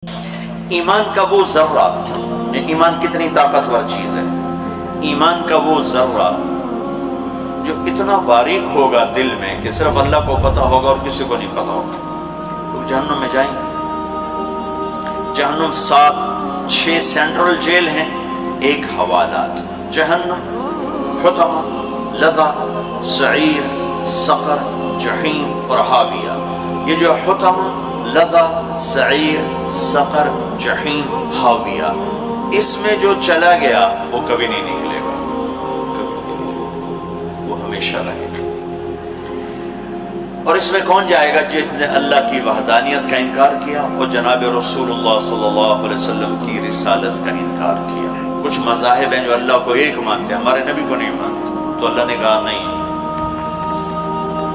ایمان کا وہ ذرہ، ایمان کتنی طاقتور چیز ہے، ایمان کا وہ ذرہ جو اتنا باریک ہوگا دل میں کہ صرف اللہ کو پتہ ہوگا اور کسی کو نہیں پتہ ہوگا، لوگ جہنم میں جائیں گے۔ جہنم 6 سینٹرل جیل ہیں، ایک حوالات، جہنم، حطمہ، لظہ، سعیر، سقر، جحیم اور حاویہ۔ یہ جو حطمہ، لظہ، سعیر، سقر، جحیم، حاویہ، اس میں جو چلا گیا وہ کبھی نہیں نکلے گا، وہ ہمیشہ رہے گا۔ اور اس میں کون جائے گا؟ جس نے اللہ کی وحدانیت کا انکار کیا اور جناب رسول اللہ صلی اللہ علیہ وسلم کی رسالت کا انکار کیا۔ کچھ مذاہب ہیں جو اللہ کو ایک مانتے ہیں، ہمارے نبی کو نہیں مانتے، تو اللہ نے کہا نہیں،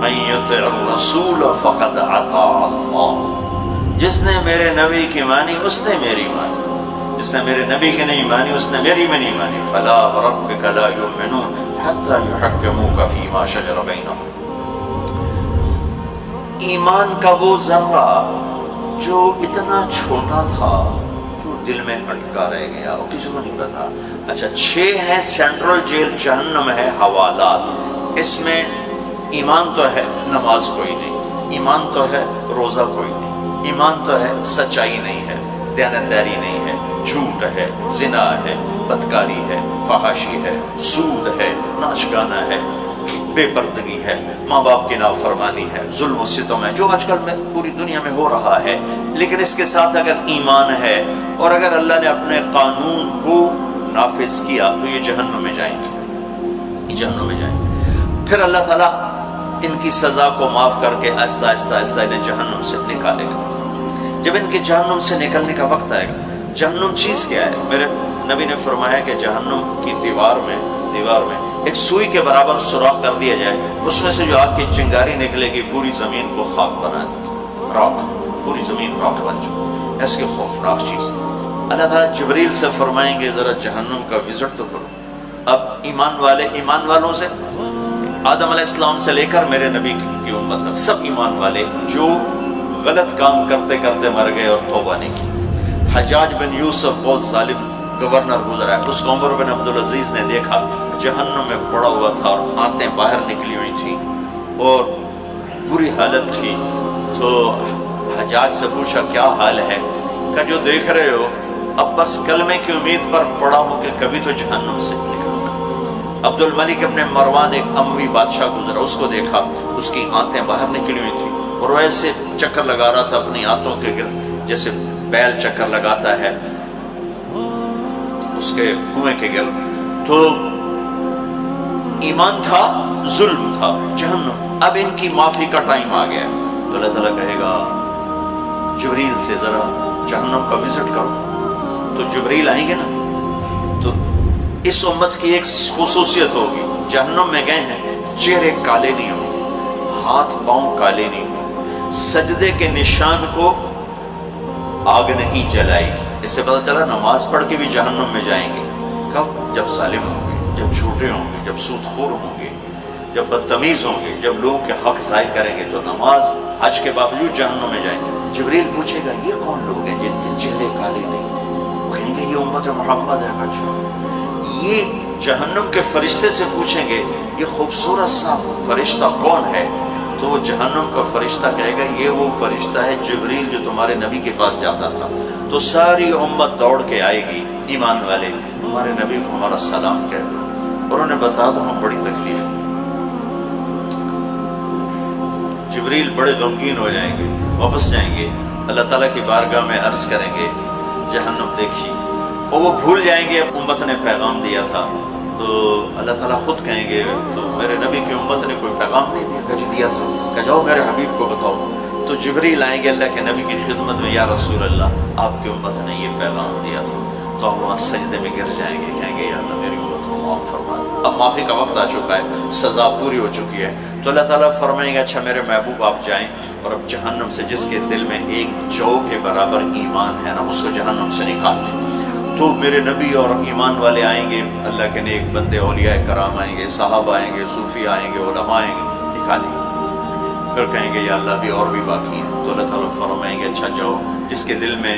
من یطع الرسول فقد اطاع اللہ، جس نے میرے نبی کی مانی اس نے میری مانی، جس نے میرے نبی کی نہیں مانی اس نے میری بھی نہیں مانی۔ فلا وربک لا یؤمنون حتی یحکموک فیما شجر بینہم۔ ایمان کا وہ ذرہ جو اتنا چھوٹا تھا کہ وہ دل میں اٹکا رہ گیا اور کسی کو نہیں پتا۔ اچھا 6 ہے سینٹرل جیل، جہنم ہے حوالات، اس میں ایمان تو ہے، نماز کوئی نہیں، ایمان تو ہے، روزہ کوئی نہیں، ایمان تو ہے، سچائی نہیں ہے، دیانتداری نہیں ہے، جھوٹ ہے، زنا ہے، بدکاری ہے، فحاشی ہے، سود ہے، ناشگانہ ہے، بے پردگی ہے، ماں باپ کی نافرمانی ہے، ظلم و ستم ہے، جو آج کل میں پوری دنیا میں ہو رہا ہے۔ لیکن اس کے ساتھ اگر ایمان ہے اور اگر اللہ نے اپنے قانون کو نافذ کیا تو یہ جہنم میں جائیں گے، یہ جہنم میں جائیں گے۔ پھر اللہ تعالیٰ ان کی سزا کو معاف کر کے آہستہ آہستہ آہستہ انہیں جہنم سے نکالے گا۔ جب ان کے جہنم سے نکلنے کا وقت آئے گا، جہنم چیز کیا ہے؟ میرے نبی نے فرمایا کہ جہنم کی دیوار میں ایک سوئی کے برابر سوراخ کر دیا جائے، اس میں سے جو آگ کی چنگاری نکلے گی پوری زمین کو خاک بنا دے گی، راک، پوری زمین راک بن جائے، ایسی خوفناک چیز۔ اللہ تعالیٰ جبریل سے فرمائیں گے ذرا جہنم کا وزٹ تو کرو۔ اب ایمان والوں سے، آدم علیہ السلام سے لے کر میرے نبی کی امت تک سب ایمان والے جو غلط کام کرتے کرتے مر گئے اور توبہ نہیں کی۔ حجاج بن یوسف بہت ظالم گورنر گزرا ہے، اس کو عمر بن عبدالعزیز نے دیکھا جہنم میں پڑا ہوا تھا اور آنتیں باہر نکلی ہوئی تھی اور بری حالت تھی، تو حجاج سے پوچھا کیا حال ہے؟ کہ جو دیکھ رہے ہو اب بس کلمے کی امید پر پڑا ہوں کہ کبھی تو جہنم سے نکلوں گا۔ عبد الملک ابن مروان ایک اموی بادشاہ گزرا، اس کو دیکھا اس کی آنتیں باہر نکلی ہوئی تھی اور وہ ایسے چکر لگا رہا تھا اپنی آنتوں کے گرد جیسے بیل چکر لگاتا ہے اس کے کنویں کے گرد۔ تو ایمان تھا، ظلم تھا، جہنم۔ اب ان کی معافی کا ٹائم آ گیا تو اللہ تعالیٰ کہے گا جبریل سے ذرا جہنم کا وزٹ کرو، تو جبریل آئیں گے نا، تو اس امت کی ایک خصوصیت ہوگی، جہنم میں گئے ہیں چہرے کالے نہیں ہوں گے، ہاتھ پاؤں کالے نہیں ہوں گے، سجدے کے نشان کو آگ نہیں جلائے گی۔ اس سے پتہ چلا نماز پڑھ کے بھی جہنم میں جائیں گے۔ کب؟ جب ظالم ہوں گے، جب جھوٹے ہوں گے، جب سود خور ہوں گے، جب بدتمیز ہوں گے، جب لوگوں کے حق ضائع کریں گے تو نماز حج کے باوجود جہنم میں جائیں گے۔ جبریل پوچھے گا یہ کون لوگ ہیں جن کے چہرے کالے نہیں؟ وہ کہیں گے یہ امت محمد ہے۔ بچہ یہ جہنم کے فرشتے سے پوچھیں گے یہ خوبصورت سا فرشتہ کون ہے؟ تو وہ جہنم کا فرشتہ کہے گا یہ وہ فرشتہ ہے جبریل جو تمہارے نبی کے پاس جاتا تھا۔ تو ساری امت دوڑ کے آئے گی، ایمان والے ہمارے نبی کو ہمارا سلام کہہ دو اور انہیں بتا دو ہم بڑی تکلیف میں۔ جبریل بڑے غمگین ہو جائیں گے، واپس جائیں گے، اللہ تعالیٰ کی بارگاہ میں عرض کریں گے جہنم دیکھی، اور وہ بھول جائیں گے امت نے پیغام دیا تھا۔ تو اللہ تعالیٰ خود کہیں گے تو میرے نبی کی امت نے کوئی پیغام نہیں دیا؟ کہ دیا تھا، کہ جاؤ میرے حبیب کو بتاؤ۔ تو جبریل آئیں گے اللہ کے نبی کی خدمت میں، یا رسول اللہ آپ کی امت نے یہ پیغام دیا تھا۔ تو ہم وہاں سجدے میں گر جائیں گے، کہیں گے یا اللہ میری امت کو معاف فرما۔ اب معافی کا وقت آ چکا ہے، سزا پوری ہو چکی ہے، تو اللہ تعالیٰ فرمائیں گے اچھا میرے محبوب آپ جائیں اور اب جہنم سے جس کے دل میں ایک جو کے برابر ایمان ہے نا اس کو جہنم سے نکال لیں۔ تو میرے نبی اور ایمان والے آئیں گے، اللہ کے نیک بندے اولیاء کرام آئیں گے، صحابہ آئیں گے، صوفی آئیں گے، علماء آئیں گے، نکالیں گے۔ پھر کہیں گے یا اللہ بھی اور بھی باقی ہیں، تو اللہ تعالیٰ فرمائیں گے اچھا جاؤ جس کے دل میں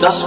10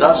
10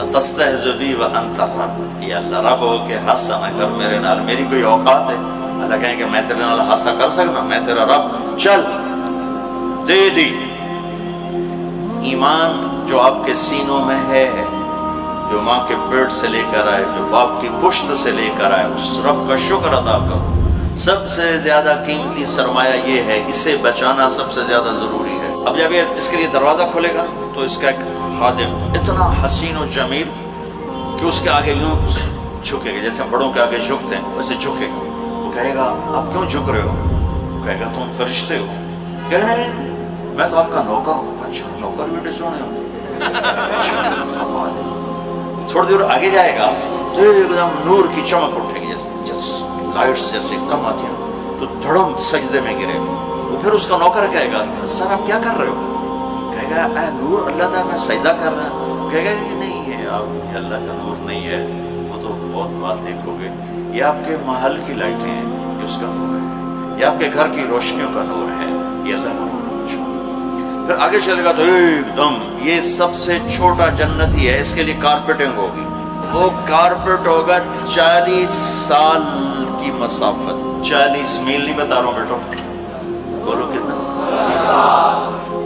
تستہزئ بی وانت الرب، یا اللہ رب ہو کے ہنسا نہ کر میرے نال، میری کوئی اوقات ہے؟ اللہ کہیں کہ میں تیرے نال ہنسا کر سکنا؟ میں تیرا رب، چل دے دی۔ ایمان جو آپ کے سینوں میں ہے، جو ماں کے پیٹ سے لے کر آئے، جو باپ کی پشت سے لے کر آئے، اس رب کا شکر ادا کرو۔ سب سے زیادہ قیمتی سرمایہ یہ ہے، اسے بچانا سب سے زیادہ ضروری ہے۔ اب جب یہ اس کے لیے دروازہ کھولے گا تو اس کا ایک خادم اتنا حسین و جمیل کہ اس کے آگے یوں جھکے گا، جیسے بڑوں کے آگے جھکتے ہیں ویسے جھکے گا۔ وہ کہے گا آپ کیوں جھک رہے ہو؟ وہ کہے گا تم فرشتے ہو۔ کہے گا نہیں میں تو آپ کا نوکر ہوں۔ اچھا نوکر بھی سونے ہوں؟ تھوڑی دور آگے جائے گا تو ایک دم نور کی چمک اٹھے گی، جیسے لائٹس جیسے کم آتی ہیں، تو دھڑم سجدے میں گرے گا۔ وہ پھر اس کا نوکر کہے گا سر آپ کیا کر رہے ہو؟ کہے گا اے نور اللہ تعالیٰ میں سجدہ کر رہا ہوں۔ کہے گا یہ نہیں ہے، آپ اللہ کا نور نہیں ہے، وہ تو بہت بات دیکھو گے، یہ آپ کے محل کی لائٹیں ہیں، یہ اس کا نور ہے، یہ آپ کے گھر کی روشنیوں کا نور ہے، یہ اللہ کا نور ہے۔ پھر آگے چلے گا تو ایک دم یہ سب سے چھوٹا جنتی ہے، اس کے لیے کارپیٹنگ ہوگی۔ وہ کارپیٹ ہوگا 40 سال کی مسافت، 40 میل نہیں بتا رہا ہوں بیٹا، بولو کتنا؟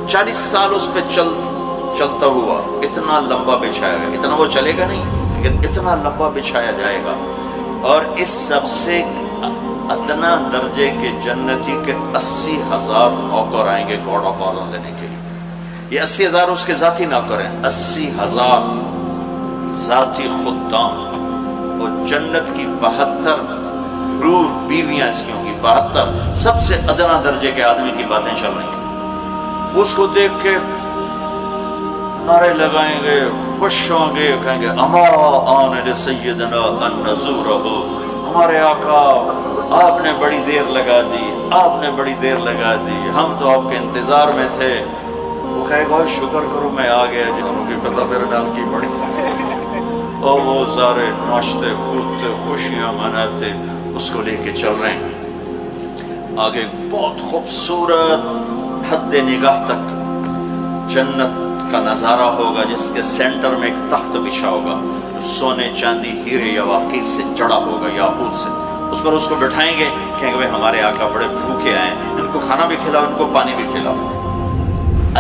40 سال اس پہ چلتا ہوا اتنا لمبا بچھایا گیا، اتنا وہ چلے گا نہیں لیکن اتنا لمبا بچھایا جائے گا۔ اور اس سب سے ادنا درجے کے جنتی کے 80,000 نوکر آئیں گے گاڈ آف آنر لینے کے لیے۔ یہ 80,000 اس کے ذاتی نوکر ہیں، 80,000 ذاتی خدام، اور جنت کی 72 حور بیویاں اس کی ہوں گی، 72 سب سے ادنا درجے کے آدمی کی باتیں چل رہی ہیں۔ اس کو دیکھ کے نعرے لگائیں گے، خوش ہوں گے، کہیں گے اما آن لسیدنا ان نزورہ، ہمارے آقا آپ نے بڑی دیر لگا دی، آپ نے بڑی دیر لگا دی، ہم تو آپ کے انتظار میں تھے۔ وہ کہے گا شکر کرو میں آ گیا، جنہوں کی فتح میرے نال کی بڑی اور وہ سارے ناشتے کودتے خوشیاں مناتے اس کو لے کے چل رہے ہیں۔ آگے بہت خوبصورت حد نگاہ تک جنت کا نظارہ ہوگا، جس کے سینٹر میں ایک تخت بچھا ہوگا، سونے چاندی ہیرے یواقیت سے جڑا ہوگا، یاقوت سے۔ اس پر اس کو بٹھائیں گے، کہیں گے بھائی ہمارے آقا بڑے بھوکے آئے ہیں، ان کو کھانا بھی کھلاؤ، ان کو پانی بھی کھلاؤ۔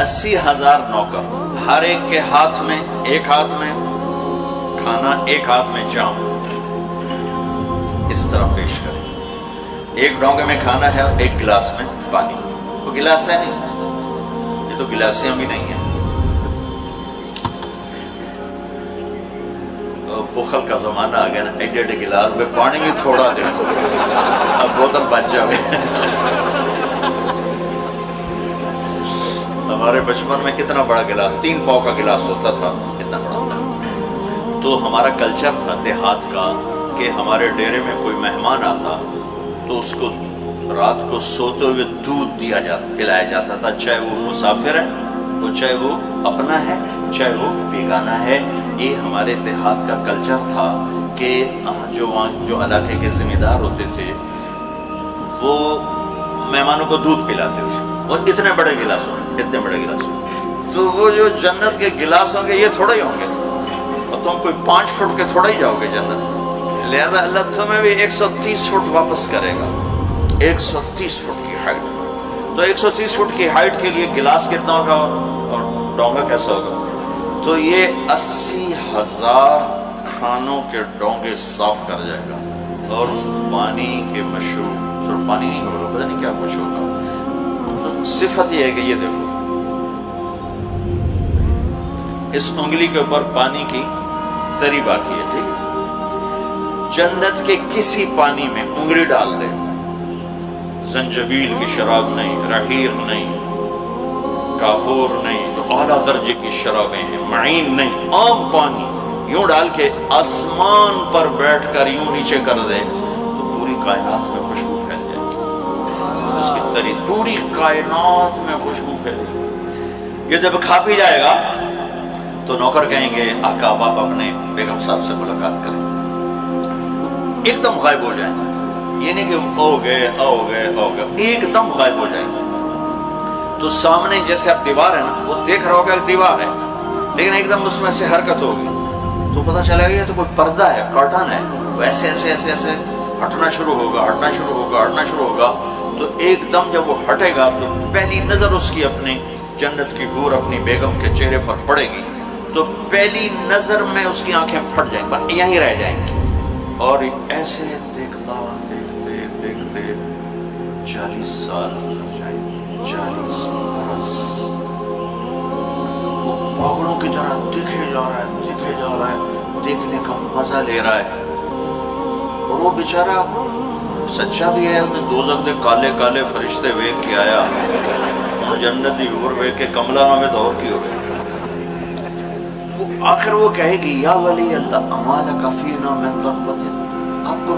80,000 نوکر، ہر ایک کے ہاتھ میں، ایک ہاتھ میں کھانا، ایک ہاتھ میں جام، اس طرح پیش کریں۔ ایک ڈونگے میں کھانا ہے اور ایک گلاس میں پانی۔ وہ گلاس ہے نہیں، یہ تو گلاسیاں بھی نہیں ہیں۔ بخل کا زمانہ آ گیا نا، ایڈے ایڈے گلاس میں پانی بھی تھوڑا دے، اب بوتل بچ جاوے۔ ہمارے بچپن میں کتنا بڑا گلاس، 3 پاؤ کا گلاس ہوتا تھا، اتنا بڑا ہوتا۔ تو ہمارا کلچر تھا دیہات کا کہ ہمارے ڈیرے میں کوئی مہمان آتا تو اس کو رات کو سوتے ہوئے دودھ دیا جاتا، پلایا جاتا تھا، چاہے وہ مسافر ہے، وہ چاہے وہ اپنا ہے، چاہے وہ بیگانہ ہے۔ یہ ہمارے دیہات کا کلچر تھا کہ جو علاقے کے ذمہ دار ہوتے تھے وہ مہمانوں کو دودھ پلاتے تھے، اور اتنے بڑے گلاس ہوں گے، اتنے بڑے گلاس ہوں گے۔ تو وہ جو جنت کے گلاس ہوں گے یہ تھوڑے ہی ہوں گے، اور تم کوئی 5 فٹ کے تھوڑا ہی جاؤ گے جنت میں۔ لہٰذا اللہ تمہیں بھی 130 فٹ واپس کرے گا، 130 فٹ کی ہائٹ پر۔ تو 130 فٹ کی ہائٹ کے لیے گلاس کتنا ہوگا اور ڈونگا کیسا ہوگا؟ تو یہ 80,000 کھانوں کے ڈونگے صاف کر جائے گا، اور پانی کے مشروب، صرف پانی نہیں ہوگا، پتہ نہیں کیا کچھ ہوگا۔ صفت یہ ہے کہ یہ دیکھو اس انگلی کے اوپر پانی کی تری باقی ہے، ٹھیک ہے؟ جنت کے کسی پانی میں انگلی ڈال دے، زنجبیل کی شراب نہیں، رحیق نہیں، کافور نہیں، جو اعلیٰ درجے کی شرابیں ہیں، معین نہیں، عام پانی یوں ڈال کے آسمان پر بیٹھ کر یوں نیچے کر دے تو پوری کائنات میں خوشبو پھیل جائے گی، اس کی تری پوری کائنات میں خوشبو پھیلے گی۔ یہ جب کھا پی جائے گا تو نوکر کہیں گے آقا آپ اپنے بیگم صاحب سے ملاقات کریں، ایک دم غائب ہو جائیں گے، یہ نہیں کہ آؤ گئے، ایک دم غائب ہو جائیں گے۔ تو سامنے جیسے اب دیوار ہے نا، وہ دیکھ رہا ہوگا کہ دیوار ہے، لیکن ایک دم اس میں سے حرکت ہوگی، تو پتہ چلا گیا تو کوئی پردہ ہے، کرٹن ہے، وہ ایسے ایسے ایسے ایسے ہٹنا شروع ہوگا، ہٹنا شروع ہوگا، ہٹنا شروع ہوگا. تو ایک دم جب وہ ہٹے گا تو پہلی نظر اس کی اپنی جنت کی حور اپنی بیگم کے چہرے پر پڑے گی تو پہلی نظر میں اس کی آنکھیں پھٹ جائیں گی، یہیں رہ جائیں گی. اور ایسے دیکھتے دیکھتے 40 سال گزر جائیں گے، 40 برس. وہ پاگلوں کی طرح دیکھے جا رہا ہے، دیکھے جا رہا ہے، دیکھنے کا مزہ لے رہا ہے. اور وہ بیچارہ سچا بھی ہے، انہیں دوزخ دے کالے کالے فرشتے ویک کے آیا اور جنت دی حور ویک کے کملا نامے دور کی ہو گئے. آخر وہ کہے گی یا ولی اللہ امالک فینا من رغبت، آپ کو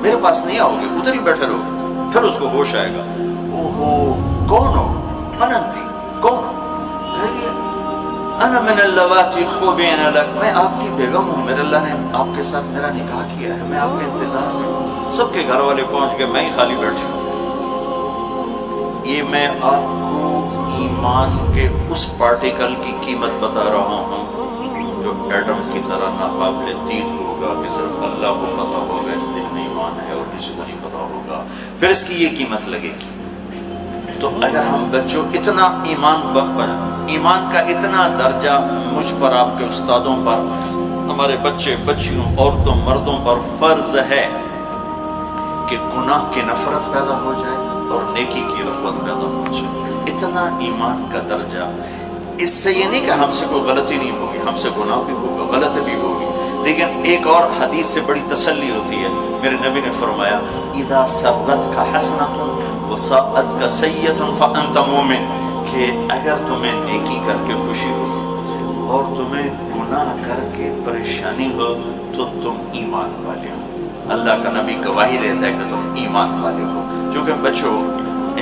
میرے پاس نہیں آؤ گے، ادھر ہی بیٹھے رہو. پھر اس کو ہوش آئے گا، اوہو کون ہو؟ من انتی، کون ہو؟ کہے گی انا من اللواتی خوبین لک، میں آپ کی بیگم ہوں، میرے اللہ نے آپ کے ساتھ میرا نکاح کیا ہے، میں آپ کے انتظار میں ہوں. سب کے گھر والے پہنچ گئے، میں ہی خالی بیٹھی ہوں. یہ میں آپ کو ایمان کے اس پارٹیکل کی قیمت بتا رہا ہوں جو ایٹم کی طرح ناقابل دید ہوگا کہ صرف اللہ کو پتا ہوگا اس دل میں ایمان ہے اور کسی کو نہیں پتا ہوگا، پھر اس کی یہ قیمت لگے گی. تو اگر ہم بچوں اتنا ایمان کا اتنا درجہ مجھ پر، آپ کے استادوں پر، ہمارے بچے بچیوں عورتوں مردوں پر فرض ہے کہ گناہ کی نفرت پیدا ہو جائے اور نیکی کی رغبت پیدا ہو جائے. اتنا ایمان کا درجہ. اس سے یہ نہیں کہ ہم سے کوئی غلطی نہیں ہوگی، ہم سے گناہ بھی ہوگا، غلط بھی ہوگی، لیکن ایک اور حدیث سے بڑی تسلی ہوتی ہے. میرے نبی نے فرمایا اذا سرتک حسنۃ وساءتک سیئۃ فانت مومن، کہ اگر تمہیں نیکی کر کے خوشی ہو اور تمہیں گناہ کر کے پریشانی ہو تو تم ایمان والے ہو. اللہ کا نبی گواہی دیتا ہے کہ تم ایمان والے ہو. چونکہ بچوں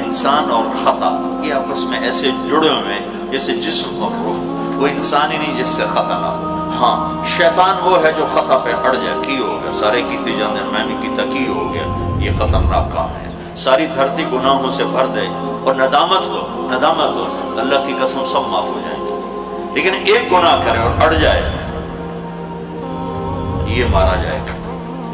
انسان اور خطا یہ آپس میں ایسے جڑے ہوئے ہیں جیسے جسم اور روح. وہ انسان ہی نہیں جس سے خطا نہ ہو. ہاں شیطان وہ ہے جو خطا پہ اڑ جائے، کی ہو گیا سارے کیتے جانے میں بھی کیتا، کی ہو گیا، یہ خطرناک کام ہے. ساری دھرتی گناہوں سے بھر دے اور ندامت ہو، اللہ کی قسم سب معاف ہو جائیں گے. لیکن ایک گناہ کرے اور اڑ جائے، یہ مارا جائے گا،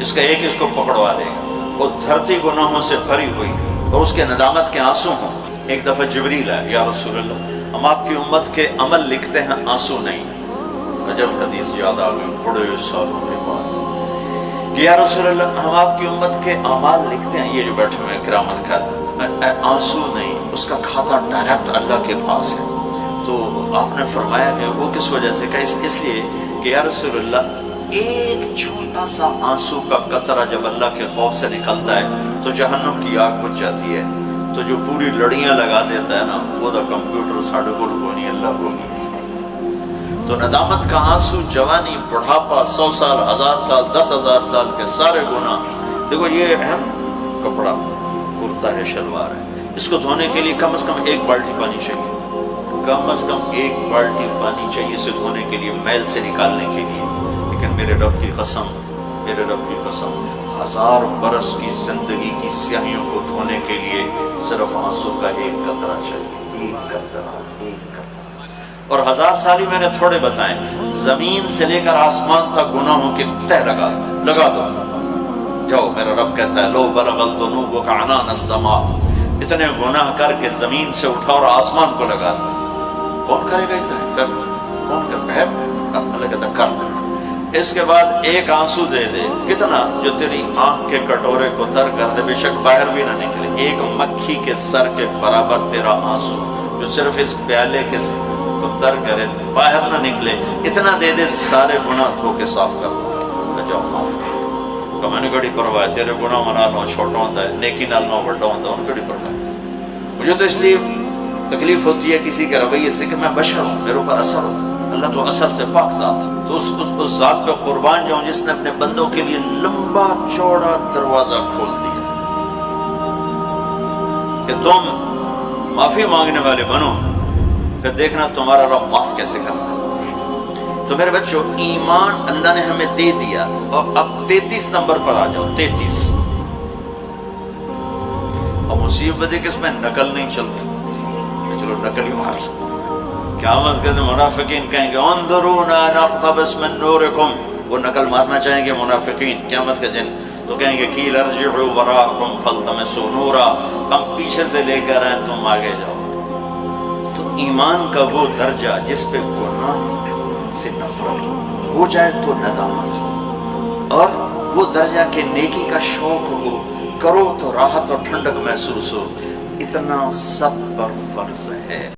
اس کا ایک اس کو پکڑوا دے گا. اور دھرتی گناہوں سے بھری ہوئی اور اس کے ندامت کے آنسو ہوں. ایک دفعہ جبریل آئے، یا رسول اللہ ہم آپ کی امت کے عمل لکھتے ہیں، آنسو نہیں. عجب حدیث یاد آ گئی بڑے سالوں کے بعد کہ یا رسول اللہ ہم آپ کی امت کے اعمال لکھتے ہیں، یہ جو بیٹھے ہوئے کرامن کا آنسو نہیں، اس کا کھاتا ڈائریکٹ اللہ کے پاس ہے. تو آپ نے فرمایا کہ وہ کس وجہ سے؟ کہ اس لیے کہ یا رسول اللہ ایک چھوٹا سا آنسو کا قطرہ جب اللہ کے خوف سے نکلتا ہے تو جہنم کی آگ بجھ جاتی ہے. تو جو پوری لڑیاں لگا دیتا ہے نا وہ تو کمپیوٹر ساڑھے کو نہیں، اللہ کو نہیں. تو ندامت کا آنسو، جوانی، بڑھاپا، 100 سال، 1000 سال، 10,000 سال کے سارے گناہ. دیکھو یہ اہم کپڑا کرتا ہے، شلوار ہے، اس کو دھونے کے لیے کم از کم 1 بالٹی پانی چاہیے، کم از کم 1 بالٹی پانی چاہیے اسے دھونے کے لیے، میل سے نکالنے کے لیے. لیکن میرے رب کی قسم 1000 برس کی زندگی کی سیاہیوں کو دھونے کے لیے صرف آنسو کا 1 قطرہ چاہیے، 1 قطرہ. اور 1000 سال ہی میں نے تھوڑے بتائیں، زمین سے لے کر آسمان تک گناہوں کے تہ لگا دو. جاؤ، میرا رب کہتا ہے لو بلغ الذنوب عنان السماء، اتنے گناہ کر کے زمین سے اٹھا اور آسمان کو لگا دو. کون کرے گا اتنے؟ کون کرے گا؟ اللہ کہتا ہے کر. اس کے بعد 1 آنسو دے دے، کتنا؟ جو تیری آنکھ کے کٹورے کو تر کر دے، بے شک باہر بھی نہ نکلے. 1 مکھی کے سر کے برابر تیرا آنسو جو صرف اس پیالے کے کو تر کرے، باہر نہ نکلے، اتنا دے دے، سارے گناہ دھو کے صاف کر دو. جاؤ معاف کر. کہ میں نے گڑی پرواہ ہے، تیرے گناہ منا لو چھوٹا ہوتا ہے، نیکی نال نو بڑا ہوتا ہے، گڑی پرواہ ہے. مجھے تو اس لیے تکلیف ہوتی ہے کسی کے رویے سے کہ میں بشر ہوں، میرے اوپر اثر ہوتا ہے. اللہ تو اثر سے پاک ذات ہے. تو اس ذات پہ قربان جاؤں جس نے اپنے بندوں کے لیے لمبا چوڑا دروازہ کھول دیا کہ تم معافی مانگنے والے بنو، پھر دیکھنا تمہارا رب معاف کیسے کرتا ہے. تو میرے بچوں ایمان اللہ نے ہمیں دے دیا. اور اب 33 نمبر پر آ جاؤ. 33. اور مصیبت ہے کہ اس میں نقل نہیں چلتی. چلو نقل ہی مار لو. قیامت کے دن منافقین کہیں گے انظرونا نقتبس من نورکم، وہ نقل مارنا چاہیں گے منافقین قیامت کے دن، تو کہیں گے قیل ارجعوا وراءکم فالتمسوا نورا، ہم پیچھے سے لے کر آئیں تم آگے جاؤ۔ تو ایمان کا وہ درجہ جس پہ گناہ سے نفرت ہو جائے تو ندامت ہو، اور وہ درجہ کہ نیکی کا شوق ہو، کرو تو راحت اور ٹھنڈک محسوس ہو، اتنا سب پر فرض ہے۔